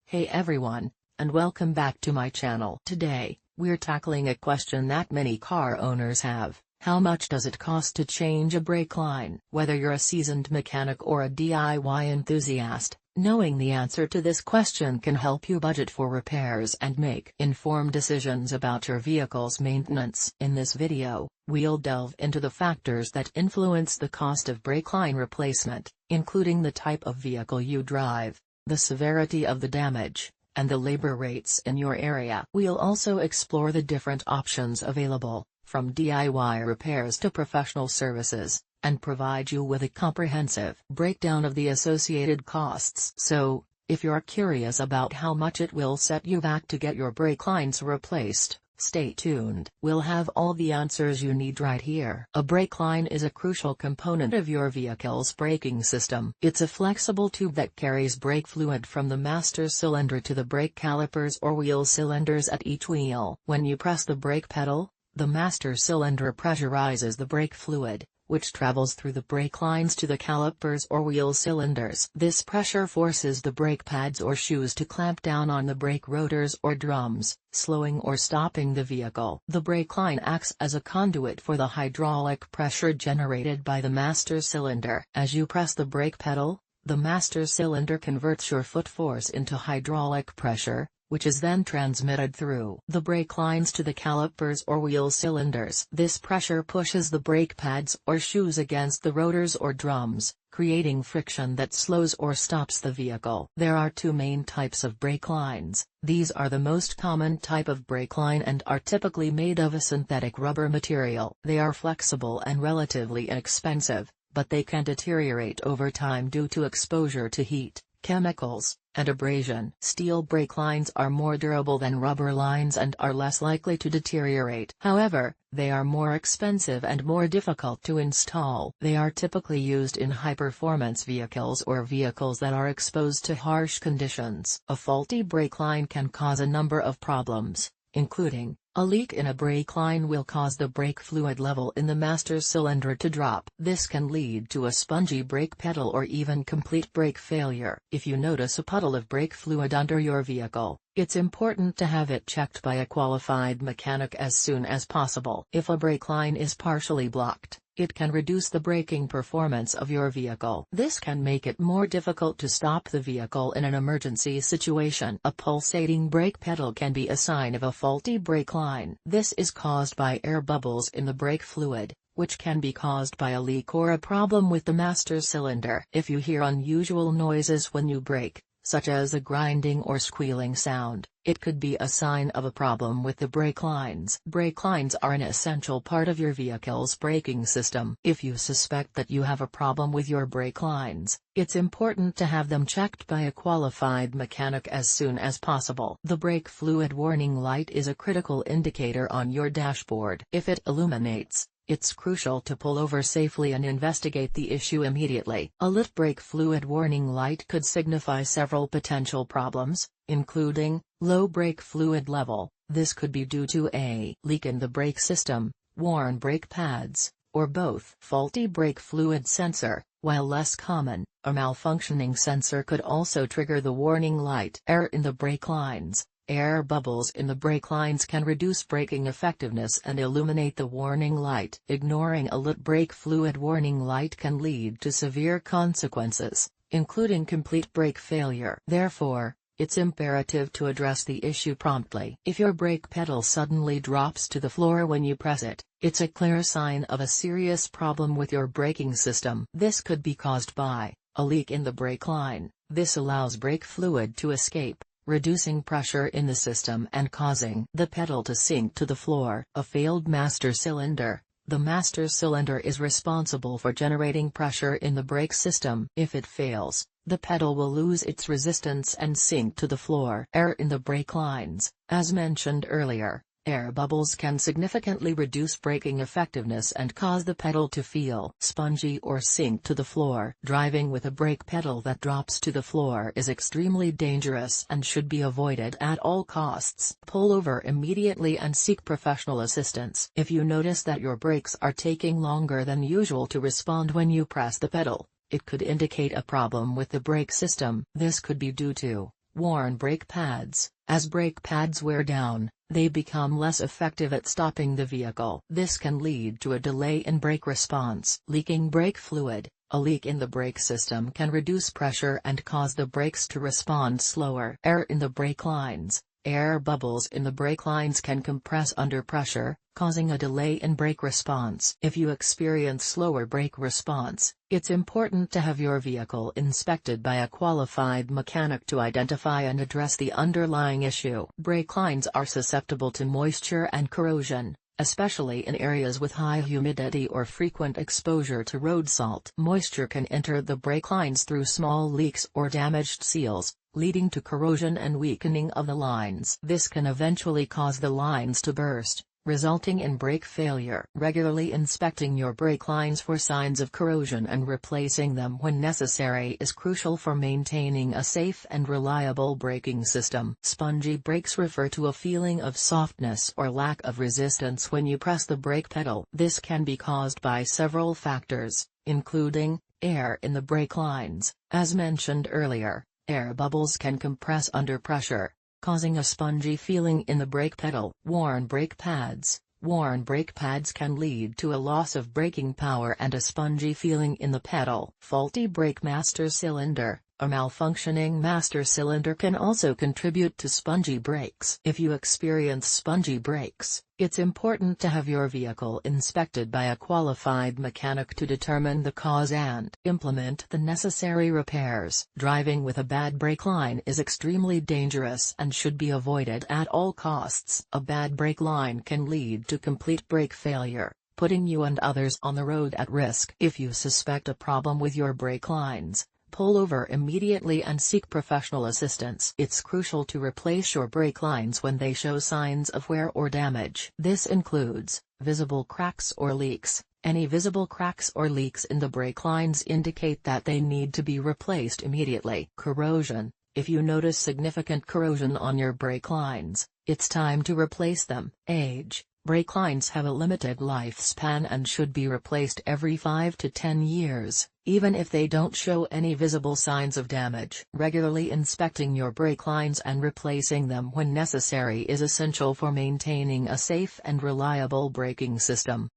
Hey everyone, and welcome back to my channel. Today, we're tackling a question that many car owners have. How much does it cost to change a brake line? Whether you're a seasoned mechanic or a DIY enthusiast, knowing the answer to this question can help you budget for repairs and make informed decisions about your vehicle's maintenance. In this video, we'll delve into the factors that influence the cost of brake line replacement, including the type of vehicle you drive, the severity of the damage, and the labor rates in your area. We'll also explore the different options available, from DIY repairs to professional services, and provide you with a comprehensive breakdown of the associated costs. So, if you're curious about how much it will set you back to get your brake lines replaced, stay tuned. We'll have all the answers you need right here. A brake line is a crucial component of your vehicle's braking system. It's a flexible tube that carries brake fluid from the master cylinder to the brake calipers or wheel cylinders at each wheel. When you press the brake pedal, the master cylinder pressurizes the brake fluid, which travels through the brake lines to the calipers or wheel cylinders. This pressure forces the brake pads or shoes to clamp down on the brake rotors or drums, slowing or stopping the vehicle. The brake line acts as a conduit for the hydraulic pressure generated by the master cylinder. As you press the brake pedal, the master cylinder converts your foot force into hydraulic pressure, which is then transmitted through the brake lines to the calipers or wheel cylinders. This pressure pushes the brake pads or shoes against the rotors or drums, creating friction that slows or stops the vehicle. There are two main types of brake lines. These are the most common type of brake line and are typically made of a synthetic rubber material. They are flexible and relatively inexpensive, but they can deteriorate over time due to exposure to heat, chemicals, and abrasion. Steel brake lines are more durable than rubber lines and are less likely to deteriorate. However, they are more expensive and more difficult to install. They are typically used in high-performance vehicles or vehicles that are exposed to harsh conditions. A faulty brake line can cause a number of problems, including a leak in a brake line will cause the brake fluid level in the master cylinder to drop. This can lead to a spongy brake pedal or even complete brake failure. If you notice a puddle of brake fluid under your vehicle, it's important to have it checked by a qualified mechanic as soon as possible. If a brake line is partially blocked, it can reduce the braking performance of your vehicle. This can make it more difficult to stop the vehicle in an emergency situation. A pulsating brake pedal can be a sign of a faulty brake line. This is caused by air bubbles in the brake fluid, which can be caused by a leak or a problem with the master cylinder. If you hear unusual noises when you brake, such as a grinding or squealing sound, it could be a sign of a problem with the brake lines. Brake lines are an essential part of your vehicle's braking system. If you suspect that you have a problem with your brake lines, it's important to have them checked by a qualified mechanic as soon as possible. The brake fluid warning light is a critical indicator on your dashboard. If it illuminates, it's crucial to pull over safely and investigate the issue immediately. A lit brake fluid warning light could signify several potential problems, including low brake fluid level. This could be due to a leak in the brake system, worn brake pads, or both. Faulty brake fluid sensor, while less common, a malfunctioning sensor could also trigger the warning light. Air in the brake lines. Air bubbles in the brake lines can reduce braking effectiveness and illuminate the warning light. Ignoring a lit brake fluid warning light can lead to severe consequences, including complete brake failure. Therefore, it's imperative to address the issue promptly. If your brake pedal suddenly drops to the floor when you press it, it's a clear sign of a serious problem with your braking system. This could be caused by a leak in the brake line. This allows brake fluid to escape, reducing pressure in the system and causing the pedal to sink to the floor. A failed master cylinder. The master cylinder is responsible for generating pressure in the brake system. If it fails, the pedal will lose its resistance and sink to the floor. Air in the brake lines. As mentioned earlier, air bubbles can significantly reduce braking effectiveness and cause the pedal to feel spongy or sink to the floor. Driving with a brake pedal that drops to the floor is extremely dangerous and should be avoided at all costs. Pull over immediately and seek professional assistance. If you notice that your brakes are taking longer than usual to respond when you press the pedal, it could indicate a problem with the brake system. This could be due to Worn brake pads. As brake pads wear down, they become less effective at stopping the vehicle. This can lead to a delay in brake response. Leaking brake fluid. A leak in the brake system can reduce pressure and cause the brakes to respond slower. Air in the brake lines. Air bubbles in the brake lines can compress under pressure, causing a delay in brake response. If you experience slower brake response, it's important to have your vehicle inspected by a qualified mechanic to identify and address the underlying issue. Brake lines are susceptible to moisture and corrosion, especially in areas with high humidity or frequent exposure to road salt. Moisture can enter the brake lines through small leaks or damaged seals, leading to corrosion and weakening of the lines. This can eventually cause the lines to burst, resulting in brake failure. Regularly inspecting your brake lines for signs of corrosion and replacing them when necessary is crucial for maintaining a safe and reliable braking system. Spongy brakes refer to a feeling of softness or lack of resistance when you press the brake pedal. This can be caused by several factors, including air in the brake lines. As mentioned earlier, air bubbles can compress under pressure, causing a spongy feeling in the brake pedal. Worn brake pads. Worn brake pads can lead to a loss of braking power and a spongy feeling in the pedal. Faulty brake master cylinder. A malfunctioning master cylinder can also contribute to spongy brakes. If you experience spongy brakes, it's important to have your vehicle inspected by a qualified mechanic to determine the cause and implement the necessary repairs. Driving with a bad brake line is extremely dangerous and should be avoided at all costs. A bad brake line can lead to complete brake failure, putting you and others on the road at risk. If you suspect a problem with your brake lines, pull over immediately and seek professional assistance. It's crucial to replace your brake lines when they show signs of wear or damage. This includes visible cracks or leaks. Any visible cracks or leaks in the brake lines indicate that they need to be replaced immediately. Corrosion. If you notice significant corrosion on your brake lines, it's time to replace them. Age. Brake lines have a limited lifespan and should be replaced every 5 to 10 years, even if they don't show any visible signs of damage. Regularly inspecting your brake lines and replacing them when necessary is essential for maintaining a safe and reliable braking system.